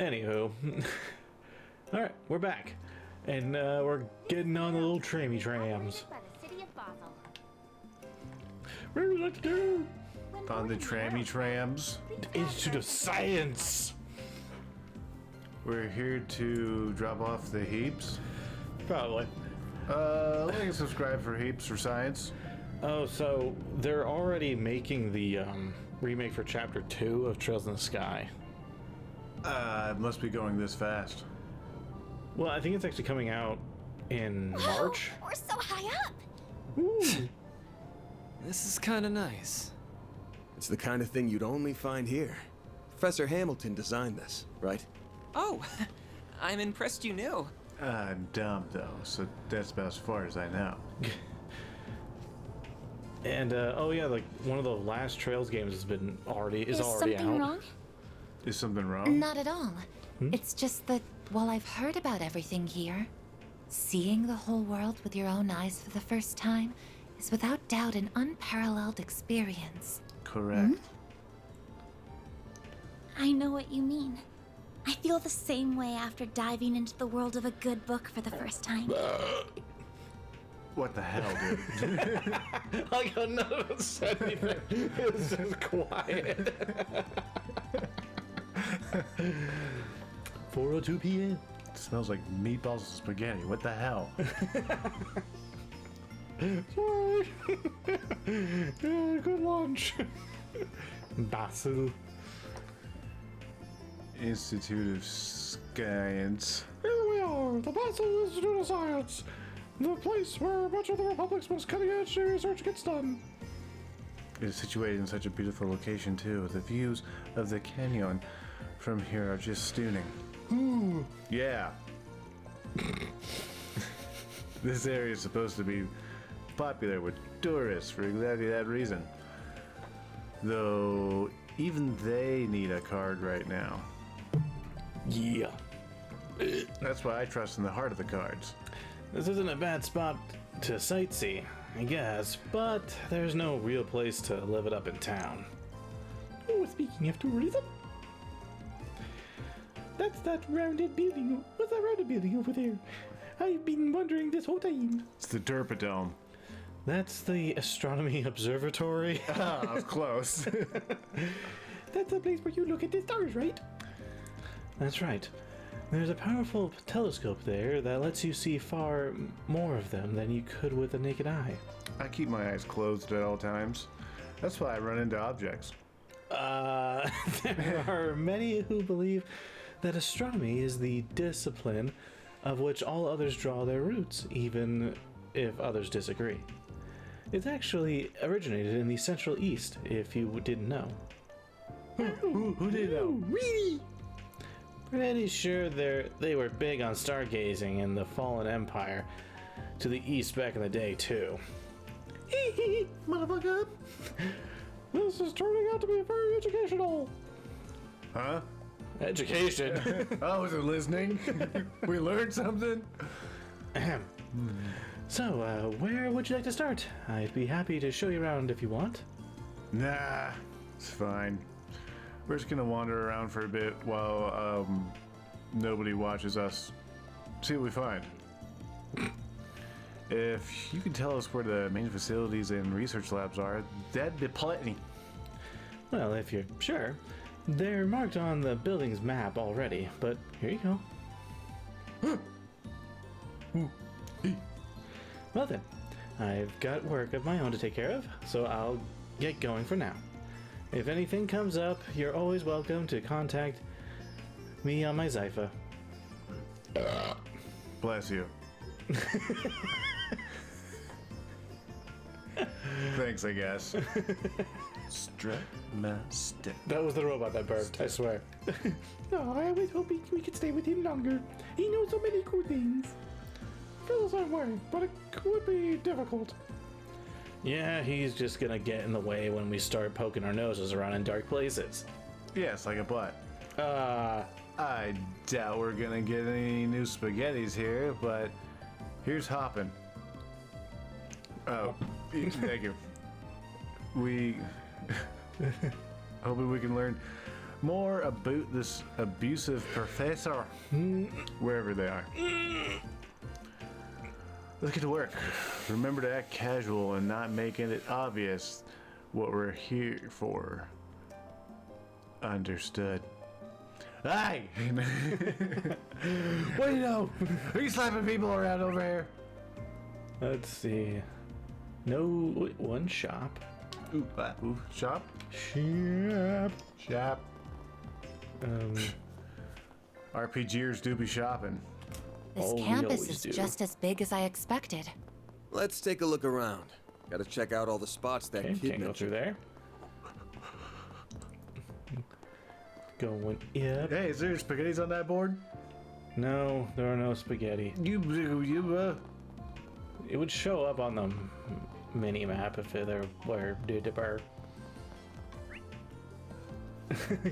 Anywho. Alright, we're back. And we're getting on the little trammy trams. By the city of Basel. What do we like to do? On the trammy trams. Institute of Science! We're here to drop off the heaps. Probably. Like and subscribe for heaps for science. Oh, so they're already making the remake for Chapter 2 of Trails in the Sky. It must be going this fast. Well, I think it's actually coming out in March. We're so high up. Ooh. This is kind of nice. It's the kind of thing you'd only find here. Professor Hamilton designed this, right? Oh, I'm impressed you knew. I'm dumb though, so that's about as far as I know. And oh yeah, like one of the last Trails games is already out. Something wrong? Is something wrong? Not at all. It's just that while I've heard about everything here, seeing the whole world with your own eyes for the first time is without doubt an unparalleled experience. Correct. I know what you mean. I feel the same way after diving into the world of a good book for the first time. What the hell, dude? Like how none of us said anything. It was just quiet. 4:02 p.m. It smells like meatballs and spaghetti. What the hell? Sorry. Yeah, good lunch. Basel. Institute of Science. Here we are, the Basel Institute of Science. The place where much of the Republic's most cutting-edge research gets done. It is situated in such a beautiful location, too. The views of the canyon from here are just stunning. Ooh. Yeah. This area is supposed to be popular with tourists for exactly that reason. Though, even they need a card right now. Yeah. That's why I trust in the heart of the cards. This isn't a bad spot to sightsee, I guess, but there's no real place to live it up in town. Oh, speaking of tourism, that's that rounded building. What's that rounded building over there? I've been wondering this whole time. It's the Derpodome. That's the Astronomy Observatory. Ah, I was close. That's the place where you look at the stars, right? That's right. There's a powerful telescope there that lets you see far more of them than you could with the naked eye. I keep my eyes closed at all times. That's why I run into objects. There are many who believe that astronomy is the discipline of which all others draw their roots, even if others disagree. It's actually originated in the Central East, if you didn't know. Who did know? Really? Pretty sure they were big on stargazing in the fallen empire to the east back in the day, too. Motherfucker! This is turning out to be very educational. Huh? Education. I wasn't listening. We learned something. So, where would you like to start? I'd be happy to show you around if you want. Nah, it's fine. We're just gonna wander around for a bit while nobody watches us. See what we find. If you could tell us where the main facilities and research labs are, that'd be plenty. Well, if you're sure. They're marked on the building's map already, but here you go. Well then, I've got work of my own to take care of, so I'll get going for now. If anything comes up, you're always welcome to contact me on my Zypha. Bless you. Thanks, I guess. Strut my step. That was the robot that burped, I swear. Oh, I always hope we could stay with him longer. He knows so many cool things. I feel the same way, but it could be difficult. Yeah, he's just gonna get in the way when we start poking our noses around in dark places. Yes, like a butt. I doubt we're gonna get any new spaghettis here, but here's hopping. Oh, thank you. We hoping we can learn more about this abusive professor, wherever they are. Let's get to work. Remember to act casual and not making it obvious what we're here for. Understood. Hey! What do you know? Are you slapping people around over here? Let's see. No, one shop. Ooh, shop? Shop. RPGers do be shopping. This Oh, we campus always is do. just as big as I expected. Let's take a look around. Gotta check out all the spots that Okay, kid can't go through mentioned. there. Going up. Hey, is there spaghettis on that board? No, there are no spaghetti. It would show up on the mini map if there were did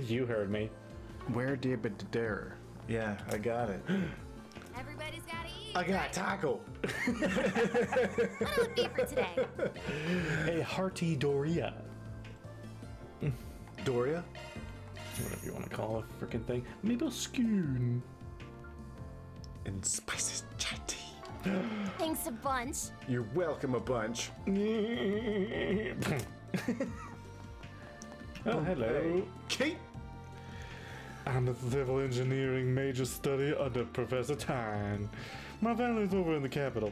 You heard me. Where did there? Yeah, I got it. Everybody's gotta eat. I got taco. What'll it be for today? A hearty Doria. Doria? Whatever you want to call a freaking thing. Maybe a scoon. And spices chatty. Thanks a bunch. You're welcome a bunch. Oh, hello. Kate? I'm a civil engineering major study under Professor Tyne. My family's over in the capital.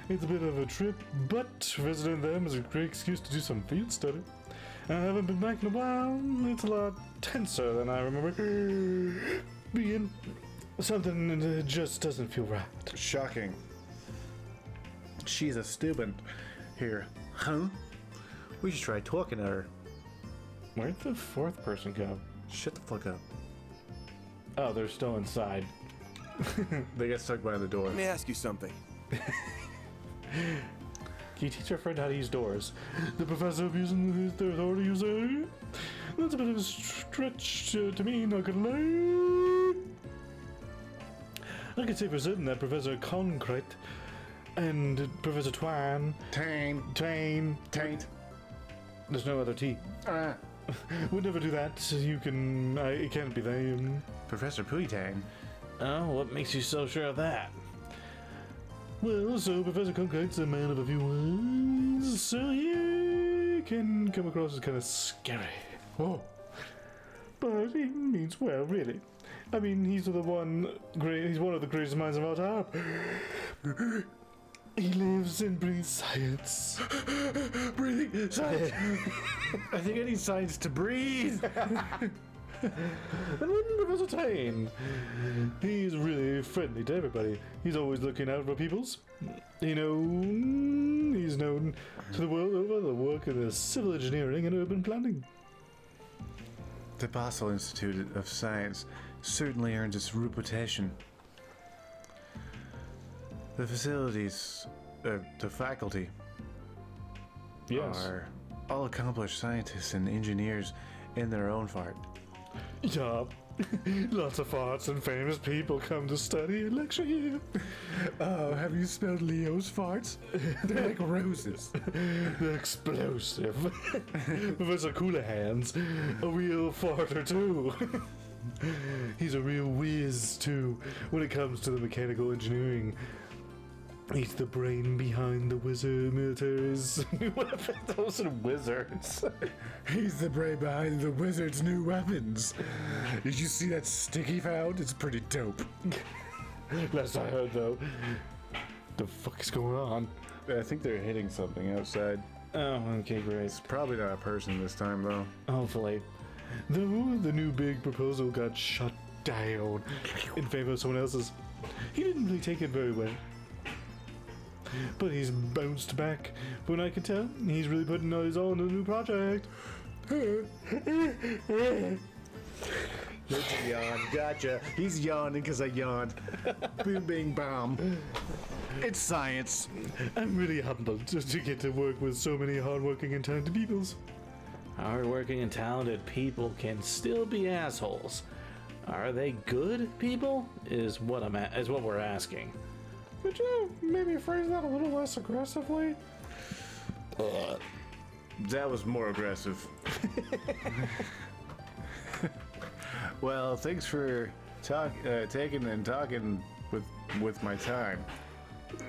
It's a bit of a trip, but visiting them is a great excuse to do some field study. I haven't been back in a while. It's a lot tenser than I remember being. Something just doesn't feel right. Shocking. She's a student here. Huh? We should try talking to her. Where'd the fourth person go? Shut the fuck up. Oh, they're still inside. They got stuck behind the door. Let me ask you something. Can you teach our friend how to use doors? The professor abusing their authority, you say? That's a bit of a stretch to me, not gonna lie. I can say for certain that Professor Concrete and Professor Twine, Taint. there's no other T, would never do that. You can, it can't be them. Professor Pootie Tang. Oh, what makes you so sure of that? Well, so Professor Concrete's a man of a few words, so he can come across as kind of scary. Oh. But he means well, really. I mean, he's one of the greatest minds of our time. He lives and breathes science. Breathing science. I think I need science to breathe. And when Professor Tane, he's really friendly to everybody. He's always looking out for peoples. He's known to the world over the work in the civil engineering and urban planning. The Basel Institute of Science certainly earns its reputation. The facilities, the faculty, Yes. are all accomplished scientists and engineers in their own part. Yup. Lots of farts and famous people come to study and lecture here. Oh, have you smelled Leo's farts? They're like roses. They're explosive. Professor Cooler Hands, a real farter too. He's a real whiz too when it comes to the mechanical engineering. He's the brain behind the wizard military's new weapons. Those are wizards. He's the brain behind the wizard's new weapons. Did you see that stick he found? It's pretty dope. Last I heard though. The fuck is going on? I think they're hitting something outside. Oh, okay, great. It's probably not a person this time, though. Hopefully. Though the new big proposal got shut down in favor of someone else's. He didn't really take it very well. But he's bounced back. From what I can tell, he's really putting his all into the new project. Yawn. Gotcha. He's yawning because I yawned. Boom, bing, bomb. It's science. I'm really humbled just to get to work with so many hardworking and talented peoples. Hardworking and talented people can still be assholes. Are they good people? Is what we're asking. Could you maybe phrase that a little less aggressively? That was more aggressive. Well, thanks for taking and talking with my time.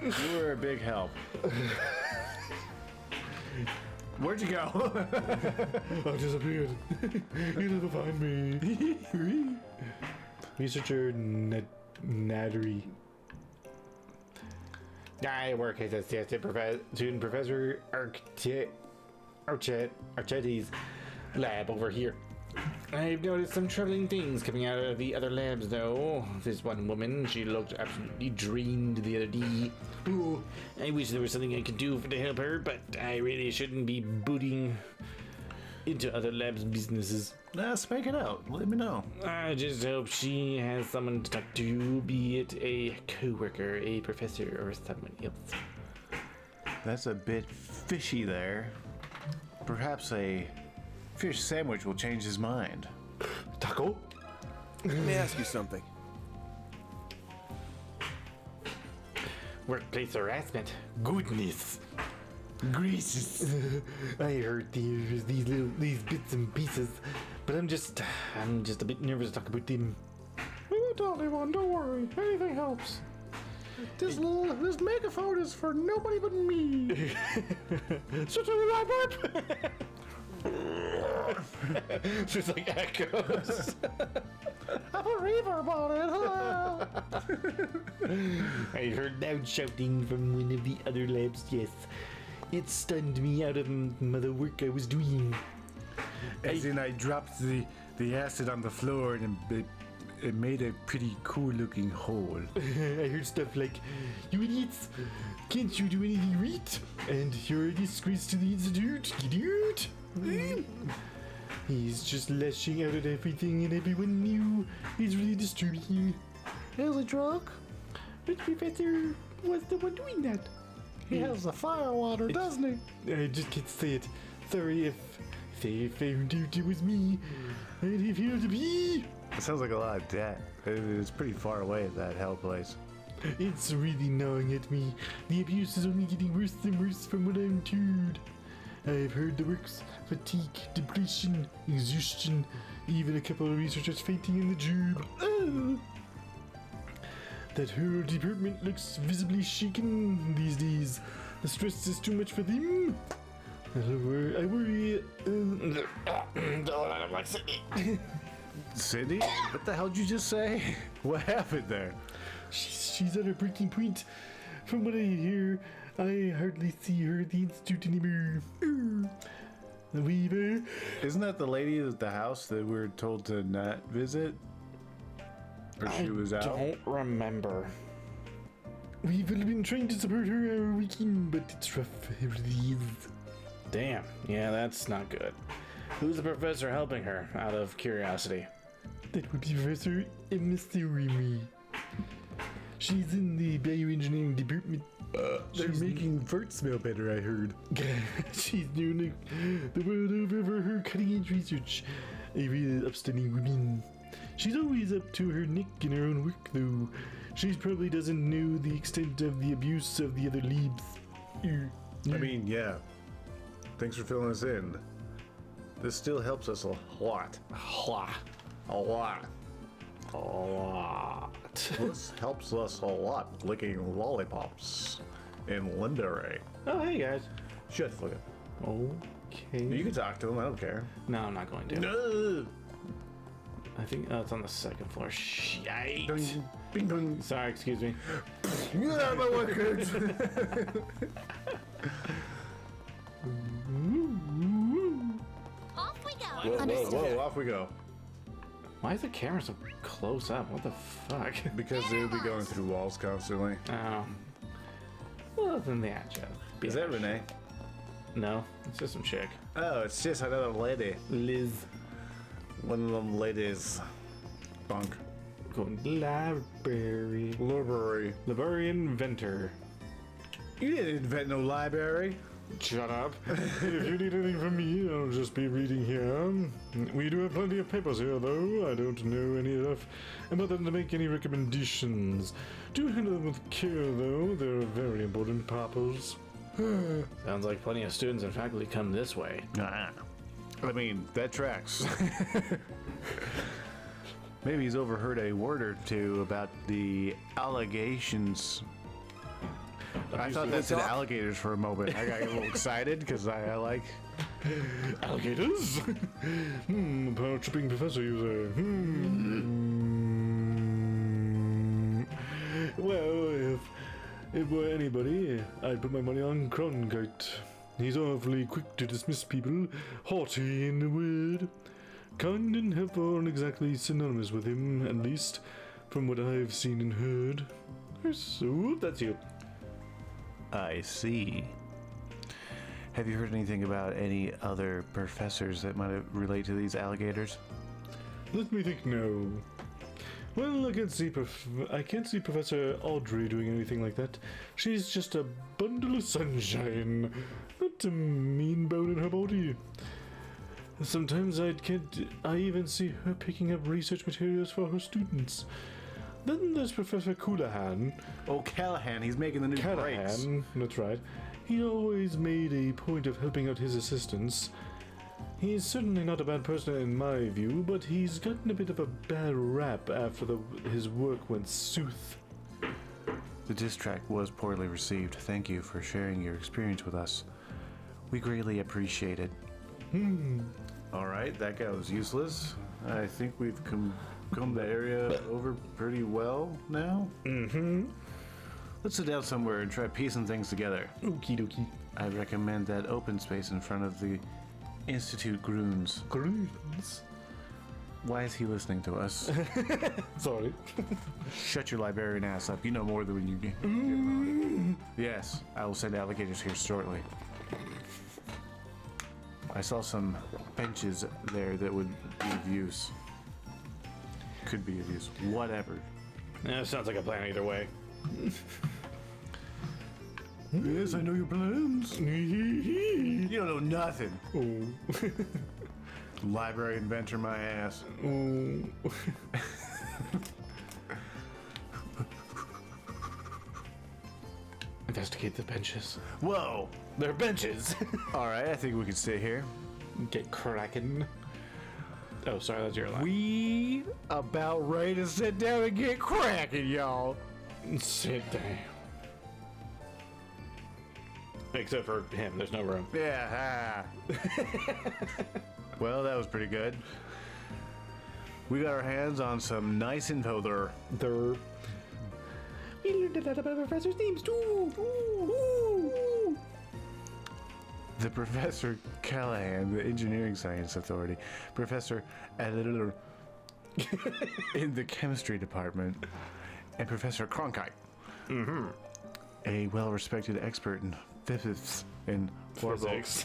You were a big help. Where'd you go? I disappeared. You never find me. Researcher Nattery. I work as assistant student professor Archetti's lab over here. I've noticed some troubling things coming out of the other labs, though. This one woman, she looked absolutely drained the other day. Ooh, I wish there was something I could do to help her, but I really shouldn't be booting into other labs' businesses. Speak it out. Let me know. I just hope she has someone to talk to, be it a co-worker, a professor, or someone else. That's a bit fishy there. Perhaps a fish sandwich will change his mind. Taco? Let me ask you something. Workplace harassment. Goodness. Gracious. I heard these bits and pieces, but I'm just a bit nervous to talk about them. We won't tell anyone, don't worry. Anything helps. This megaphone is for nobody but me. Such a Robert. Just like echoes. I'm a reverb on it. I heard loud shouting from one of the other labs, yes. It stunned me out of the work I was doing. As in, I dropped the acid on the floor and it made a pretty cool looking hole. I heard stuff like, you idiots, can't you do anything right? And you're a disgrace to the Institute, idiot. He's just lashing out at everything and everyone new. He's really disturbing. How's a drunk? Which professor was the one doing that? He has the fire water, doesn't he? I just can't say it. Sorry if they found out it was me. And if you're to be. It sounds like a lot of debt. It's pretty far away, that hell place. It's really gnawing at me. The abuse is only getting worse and worse from what I'm told. I've heard the works, fatigue, depression, exhaustion, even a couple of researchers fainting in the job. Oh. That whole department looks visibly shaken these days. The stress is too much for them. I worry. Cindy? What the hell did you just say? What happened there? She's at her breaking point. From what I hear, I hardly see her at the Institute anymore. The Weaver. Isn't that the lady at the house that we were told to not visit? Or she was out? I don't remember. We've been trying to support her our weekend, but it's rough. It really is. Damn. Yeah, that's not good. Who's the professor helping her, out of curiosity? That would be Professor Emissary. She's in the bioengineering department. They're making Vert smell better, I heard. She's doing the world over for her cutting-edge research. A real upstanding woman. She's always up to her neck in her own work, though. She probably doesn't know the extent of the abuse of the other leads. I mean, yeah. Thanks for filling us in. This still helps us a lot. A lot. A lot. A lot. This helps us a lot, licking lollipops in Linderay. Oh, hey, guys. Shut the fuck up. Okay. You can talk to them, I don't care. No, I'm not going to. No! I think it's on the second floor. Shite. Ding, bing, dong. Sorry, excuse me. You are my workers! Off we go. Whoa, Understood. whoa, off we go. Why is the camera so close up? What the fuck? Because they would be going through walls constantly. Oh. Well, other than that, Joe. Is that Renee? No, it's just some chick. Oh, it's just another lady. Liz. One of them ladies. Bunk. Going library. Library. Library inventor. You didn't invent no library. Shut up. If you need anything from me, I'll just be reading here. We do have plenty of papers here, though. I don't know any enough about them to make any recommendations. Do handle them with care, though. They're very important papers. Sounds like plenty of students and faculty come this way. Nah. I mean, that tracks. Maybe he's overheard a word or two about the allegations. I thought that said alligators for a moment. I got a little excited because I like Alligators? Power tripping professor user. Well, if it were anybody, I'd put my money on Cronkite. He's awfully quick to dismiss people, haughty and weird. Kind and helpful aren't exactly synonymous with him, at least from what I've seen and heard. So, that's you. I see. Have you heard anything about any other professors that might relate to these alligators? Let me think now. Well, I can't see Professor Audrey doing anything like that. She's just a bundle of sunshine, not a mean bone in her body. Sometimes I even see her picking up research materials for her students. Then there's Professor Coulihan. Oh, Callahan, he's making the new breaks. Callahan, that's right. He always made a point of helping out his assistants. He's certainly not a bad person in my view, but he's gotten a bit of a bad rap after his work went south. The diss track was poorly received. Thank you for sharing your experience with us. We greatly appreciate it. All right, that guy was useless. I think we've come the area over pretty well now. Let's sit down somewhere and try piecing things together. Okie dokie. I recommend that open space in front of the Institute Groons. Groons? Why is he listening to us? Sorry. Shut your librarian ass up. You know more than you get. Yes, I will send alligators here shortly. I saw some benches there that would be of use. Could be of use. Whatever. Yeah, sounds like a plan either way. Yes, I know your plans. You don't know nothing. Oh. Library inventor my ass. Oh. Investigate the benches. Whoa. They're benches. All right, I think we can sit here. Get cracking. Oh, sorry, that's your line. We about ready to sit down and get cracking, y'all. Sit down. Except for him, there's no room. Yeah. Well, that was pretty good. We got our hands on some nice info there. We learned a lot about Professor's names too. The Professor Callahan, the Engineering Science Authority, Professor Editor in the Chemistry Department, and Professor Cronkite, a well-respected expert in physics and Physics.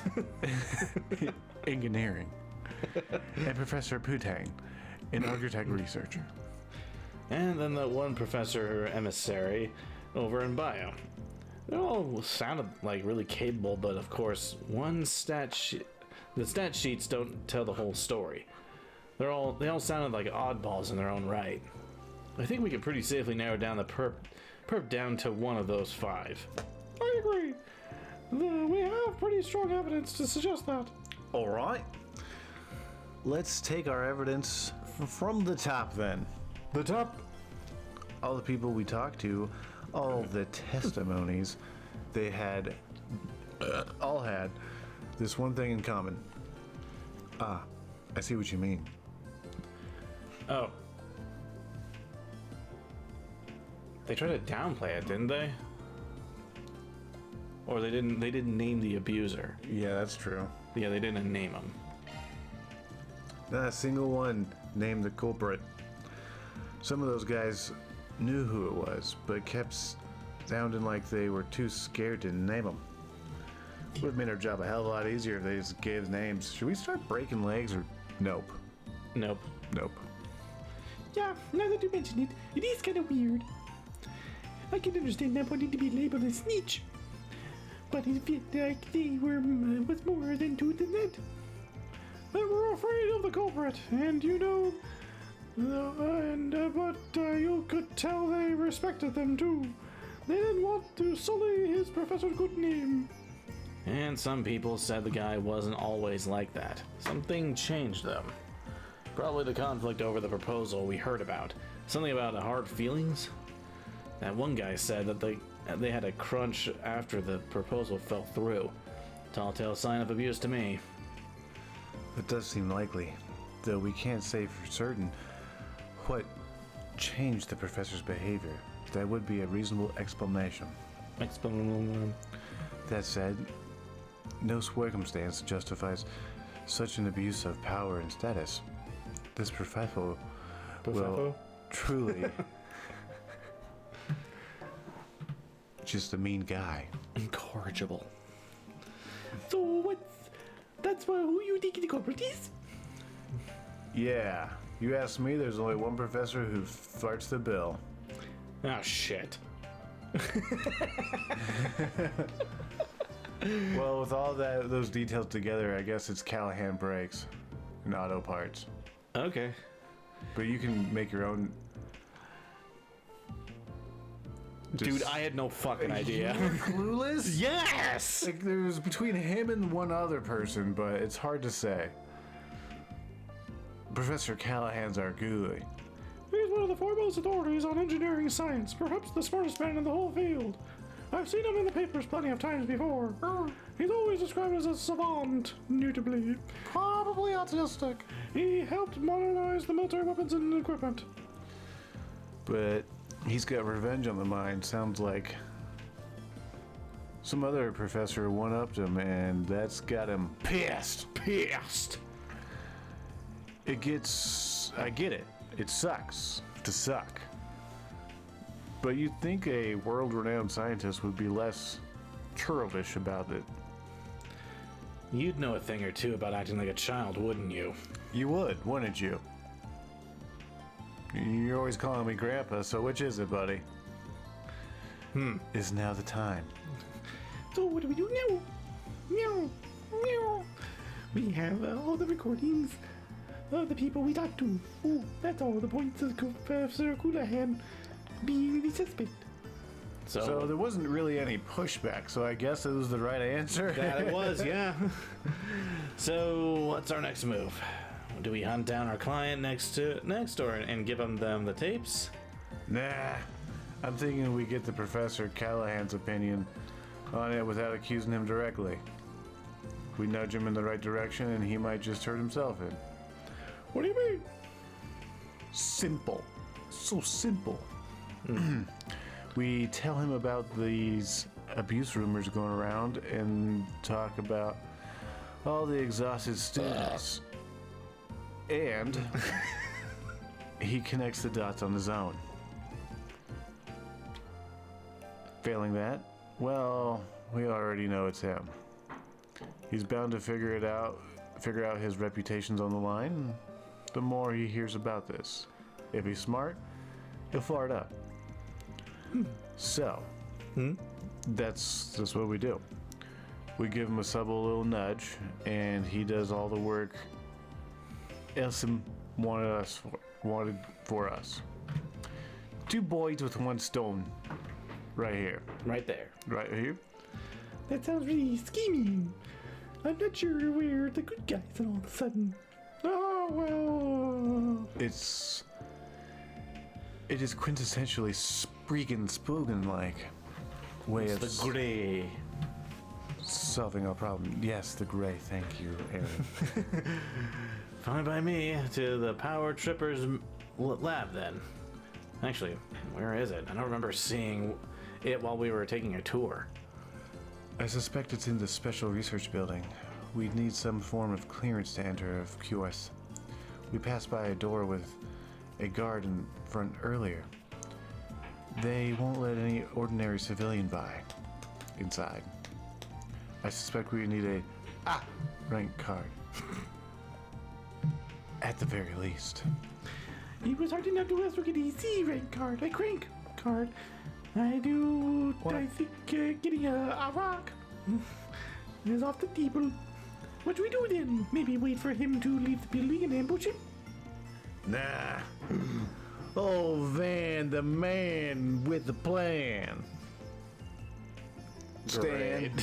engineering, and Professor Putang, an architect researcher. And then that one professor emissary over in bio. They all sounded like really capable, but of course, the stat sheets don't tell the whole story. They all sounded like oddballs in their own right. I think we could pretty safely narrow down the perp down to one of those five. I agree. We have pretty strong evidence to suggest that. All right. Let's take our evidence from the top then. The top. All the people we talked to, all the testimonies, they had, all had this one thing in common. Ah, I see what you mean. Oh. They tried to downplay it, didn't they? Or they didn't name the abuser. Yeah, that's true. Yeah, they didn't name him. Not a single one named the culprit. Some of those guys knew who it was, but kept sounding like they were too scared to name them. Would have made our job a hell of a lot easier if they just gave names. Should we start breaking legs or nope? Nope. Nope. Yeah, now that you mention it, it is kind of weird. I can understand not wanting to be labeled a snitch, but it felt like they were was more than two than that. They were afraid of the culprit, and you know, but you could tell they respected them too. They didn't want to sully his professor's good name. And some people said the guy wasn't always like that. Something changed them. Probably the conflict over the proposal we heard about. Something about hard feelings? That one guy said that they had a crunch after the proposal fell through. Telltale sign of abuse to me. It does seem likely, though we can't say for certain what changed the professor's behavior. That would be a reasonable explanation. That said, no circumstance justifies such an abuse of power and status. This professor will truly just a mean guy. Incorrigible. So that's who you think the culprit is? Yeah, you ask me, there's only one professor who farts the bill. Oh, shit. Well, with all those details together, I guess it's Callahan brakes and auto parts. Okay. But you can make your own. Dude, I had no fucking idea. Clueless? Yes! Like, there's between him and one other person, but it's hard to say. Professor Callahan's our ghoulie. He's one of the foremost authorities on engineering science, perhaps the smartest man in the whole field. I've seen him in the papers plenty of times before. He's always described as a savant, notably. Probably autistic. He helped modernize the military weapons and equipment. But he's got revenge on the mind. Sounds like some other professor one-upped him, and that's got him pissed. I get it. It sucks to suck. But you'd think a world-renowned scientist would be less churlish about it. You'd know a thing or two about acting like a child, wouldn't you? You would, wouldn't you? You're always calling me Grandpa, so which is it, buddy? Is now the time. So what do we do now? Meow, meow. We have all the recordings of the people we talked to. Oh, that's all the points of Professor Callahan being the suspect. So there wasn't really any pushback, so I guess it was the right answer. That it was, yeah. So what's our next move? Do we hunt down our client next door and give them the tapes? Nah, I'm thinking we get the Professor Callahan's opinion on it without accusing him directly. We nudge him in the right direction and he might just hurt himself in. What do you mean? Simple. So simple. We tell him about these abuse rumors going around and talk about all the exhausted students. And he connects the dots on his own. Failing that, well, we already know it's him. He's bound to figure out his reputation's on the line the more he hears about this. If he's smart, he'll fart up. So, that's what we do. We give him a subtle little nudge, and he does all the work Elson wanted for us. 2 boys with 1 stone. Right here. Right there. Right here. That sounds really scheming. I'm not sure we're the good guys and all of a sudden. Oh, well. It is quintessentially spoken-like way It's of the gray. solving a problem. Yes, the gray. Thank you, Aaron. Fine by me. To the Power Trippers lab, then. Actually, where is it? I don't remember seeing it while we were taking a tour. I suspect it's in the Special Research Building. We'd need some form of clearance to enter, of course. We passed by a door with a guard in front earlier. They won't let any ordinary civilian by inside. I suspect we need a rank card. At the very least. It was hard enough to ask for getting a C rank card, a crank card. I think getting a rock is off the table. What do we do then? Maybe wait for him to leave the building and ambush him? Nah. Oh, Van, the man with the plan. Stan.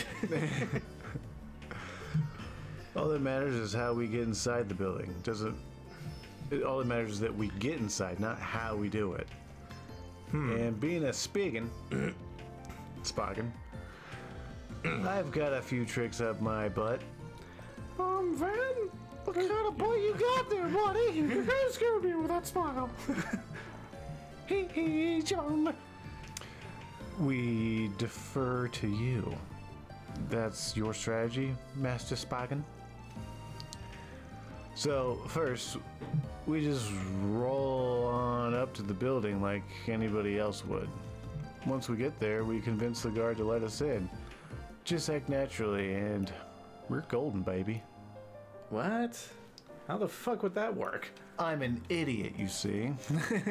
All that matters is how we get inside the building. All that matters is that we get inside, not how we do it. And being a Spigen, I've got a few tricks up my butt. Van, what kind of boy you got there, buddy? You kind of scared me with that smile. Hey, John. We defer to you. That's your strategy, Master Spigen? So, first, we just roll on up to the building like anybody else would. Once we get there, we convince the guard to let us in. Just act naturally, and we're golden, baby. What? How the fuck would that work? I'm an idiot, you see.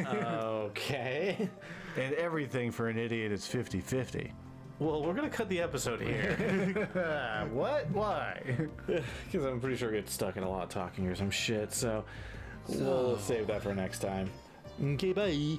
Okay. And everything for an idiot is 50-50. Well, we're gonna cut the episode here. What? Why? Because I'm pretty sure we get stuck in a lot of talking or some shit, so we'll save that for next time. Okay, bye.